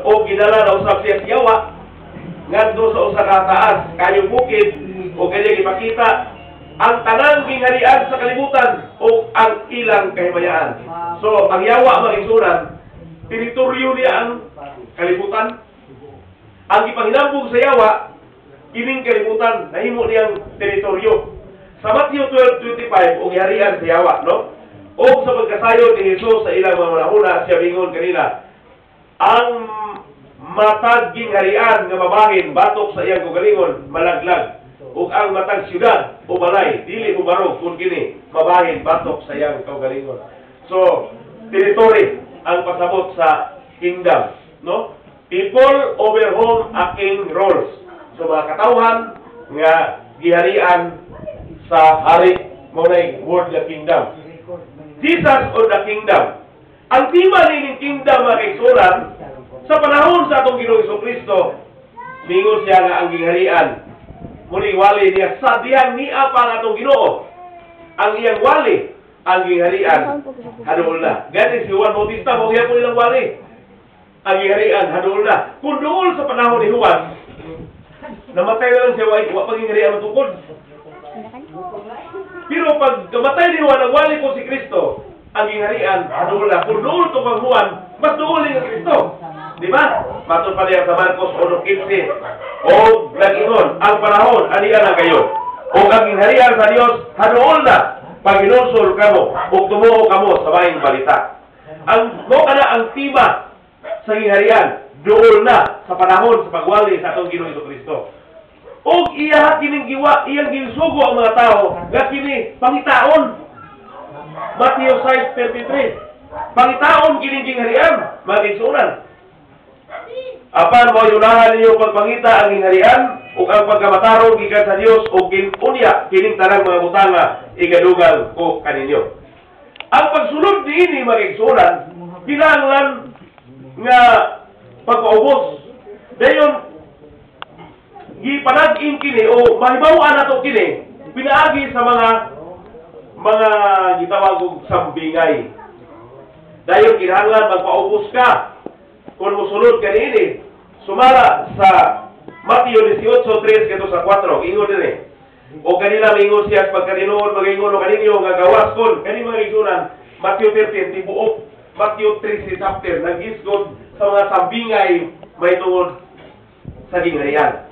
o ginala na usab siya siyawa ngadto sa usa ka taas kayong bukid o kanya ipakita ang tanang gingharian sa kalibutan o ang ilang kahimayaan. So ang yawa magigsunan teritoryo niya ang kalibutan. Ang ipanghilambog sa yawa kining kalibutan nahimo niyang teritoryo. Sa Matthew 12:25 og harian sa yawa, no? O sa pagkasayon ni Jesus sa ilang mga manahuna, siya bingon kanila, ang matag gingharian nga mabahin batok sa iyang kaugalingon malaglag, ug ang matag syudad o balay dili ubarog kun kini mabahin batok sa iyang kaugalingon. So, territory ang pasabot sa kingdom, no? People over whom a king rules. So mga katawhan nga giharian sa hari mo na word the kingdom. Jesus or the kingdom. Ang tema ni kingdom mga kaigsunan, sa panahon sa atong Ginoong Jesucristo, mingon siya nga ang gingharian. Muli wali niya sa dihang niya pa ang atong Ginoo. Ang iyang wali, ang gingharian, hadol na. Gani si Juan Bautista, mo po nilang wali. Ang gingharian, hadol na. Kung doon sa panahon ni Juan, namatay na lang siya, wa pang gingharian matungkod. Pero pag kamatay ni Juan, ang wali po si Kristo, ang gingharian, hadol na. Kung doon ito pang Juan, mas doon ang Kristo. Di ba? Matun pa niya sa Marcos 1:15. O nag-ingon, ang panahon, aniya na kayo. O ang gingharian sa Diyos, hadol na. Pag-inonsol kamo, o tumuo kamo sa maing balita. Mo kana ang tema sa gingharian, doon na sa panahon sa pagwali sa atong Ginoong Jesucristo. O iya kining giwa, iyang ginsugo ang mga tao, nga kini pangitaon. Matthew 5:33. Pangitaon kining gingharian, mga ginsunan. Apan mo yunahan ninyo pagpangita ang gingharian ug ang pagkamatarong gikan sa Dios ug kinunya kining tanang mga butanga igadugal ko kaninyo. Ang pagsulod niini mga ginsunan, kinahanglan nga pagpaubos. Dayon gipanag-in kini o mahibaw-an nato kini pinaagi sa mga gitawag og sambingay. Dayon kinahanglan magpaubos ka kung musulod ka niini. Sumara sa Matthew 18:3 kato sa 4, ingon din o kanila mingon siya pagkatinuod mag-ingon o kaninyo nga gawas kon kani mga isunan. Matthew 13 tibuok, Matthew 3 si chapter nag-isgod sa mga sambingay may tungod sa gingharian.